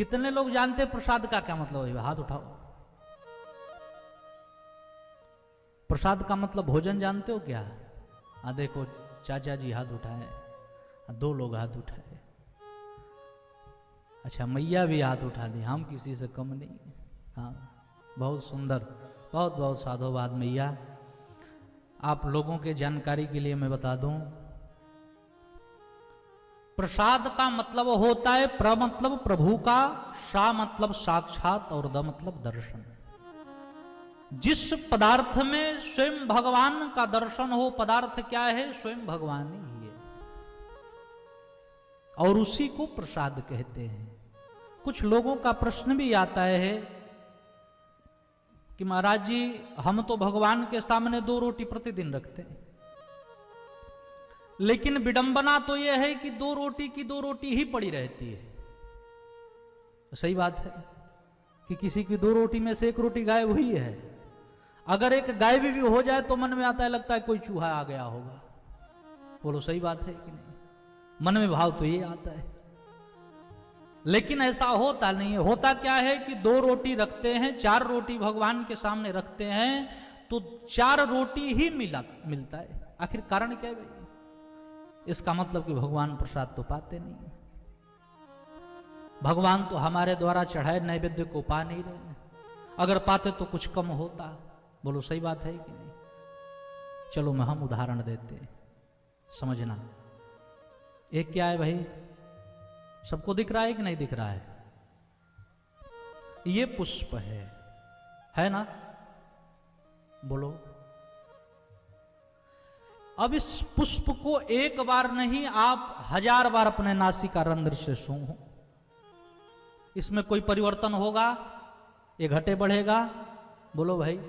कितने लोग जानते प्रसाद का क्या मतलब है? हाथ उठाओ। प्रसाद का मतलब भोजन जानते हो क्या? देखो चाचा जी हाथ उठाए, 2 लोग हाथ उठाए। अच्छा मैया भी हाथ उठा दी, हम किसी से कम नहीं। हाँ बहुत सुंदर, बहुत बहुत साधुवाद मैया। आप लोगों के जानकारी के लिए मैं बता दूं, प्रसाद का मतलब होता है प्र मतलब प्रभु का, सा मतलब साक्षात और द मतलब दर्शन। जिस पदार्थ में स्वयं भगवान का दर्शन हो, पदार्थ क्या है? स्वयं भगवान ही है, और उसी को प्रसाद कहते हैं। कुछ लोगों का प्रश्न भी आता है कि महाराज जी हम तो भगवान के सामने 2 रोटी प्रतिदिन रखते हैं, लेकिन विडंबना तो यह है कि 2 रोटी की 2 रोटी ही पड़ी रहती है। सही बात है कि किसी की 2 रोटी में से 1 रोटी गायब हुई है। अगर एक गायब भी हो जाए तो मन में आता है, लगता है कोई चूहा आ गया होगा। बोलो सही बात है कि नहीं? मन में भाव तो ये आता है, लेकिन ऐसा होता नहीं है। होता क्या है कि 2 रोटी रखते हैं, 4 रोटी भगवान के सामने रखते हैं, तो 4 रोटी ही मिलता है। आखिर कारण क्या है भाई? इसका मतलब कि भगवान प्रसाद तो पाते नहीं, भगवान तो हमारे द्वारा चढ़ाए नैवेद्य को पा नहीं रहे। अगर पाते तो कुछ कम होता। बोलो सही बात है कि नहीं? चलो मैं हम उदाहरण देते हैं, समझना। एक क्या है भाई, सबको दिख रहा है कि नहीं दिख रहा है? ये पुष्प है ना? बोलो। अब इस पुष्प को एक बार नहीं, आप 1000 बार अपने नासिका रंध्र से सूंघो, इसमें कोई परिवर्तन होगा? ये घटे बढ़ेगा? बोलो भाई,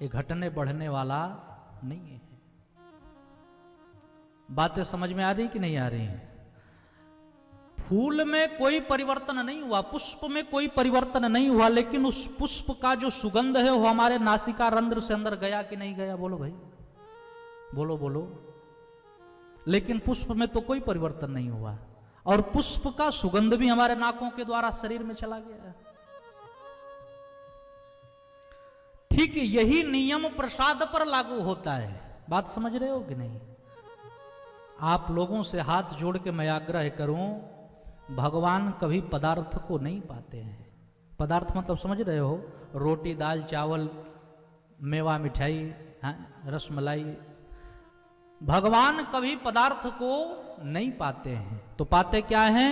ये घटने बढ़ने वाला नहीं है। बातें समझ में आ रही कि नहीं आ रही हैं? फूल में कोई परिवर्तन नहीं हुआ, पुष्प में कोई परिवर्तन नहीं हुआ, लेकिन उस पुष्प का जो सुगंध है वो हमारे नासिका रंध्र से अंदर गया कि नहीं गया? बोलो भाई, बोलो बोलो। लेकिन पुष्प में तो कोई परिवर्तन नहीं हुआ, और पुष्प का सुगंध भी हमारे नाकों के द्वारा शरीर में चला गया। ठीक यही नियम प्रसाद पर लागू होता है। बात समझ रहे हो कि नहीं? आप लोगों से हाथ जोड़ के मैं आग्रह करूं, भगवान कभी पदार्थ को नहीं पाते हैं। पदार्थ मतलब समझ रहे हो? रोटी दाल चावल मेवा मिठाई, रसमलाई। भगवान कभी पदार्थ को नहीं पाते हैं। तो पाते क्या हैं?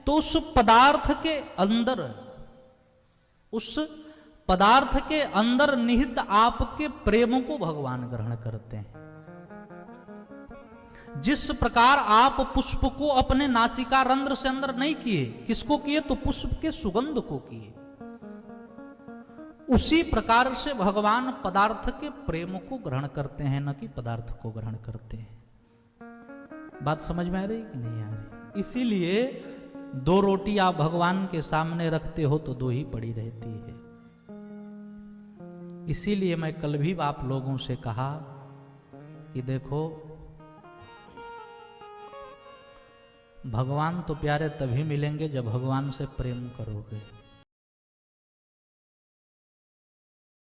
तो उस पदार्थ के अंदर, उस पदार्थ के अंदर निहित आपके प्रेम को भगवान ग्रहण करते हैं। जिस प्रकार आप पुष्प को अपने नासिका रंध्र से अंदर नहीं किए, किसको किए? तो पुष्प के सुगंध को किए। उसी प्रकार से भगवान पदार्थ के प्रेम को ग्रहण करते हैं, न कि पदार्थ को ग्रहण करते हैं। बात समझ में आ रही कि नहीं आ रही? इसीलिए 2 रोटी आप भगवान के सामने रखते हो तो 2 ही पड़ी रहती है। इसीलिए मैं कल भी आप लोगों से कहा कि देखो, भगवान तो प्यारे तभी मिलेंगे जब भगवान से प्रेम करोगे।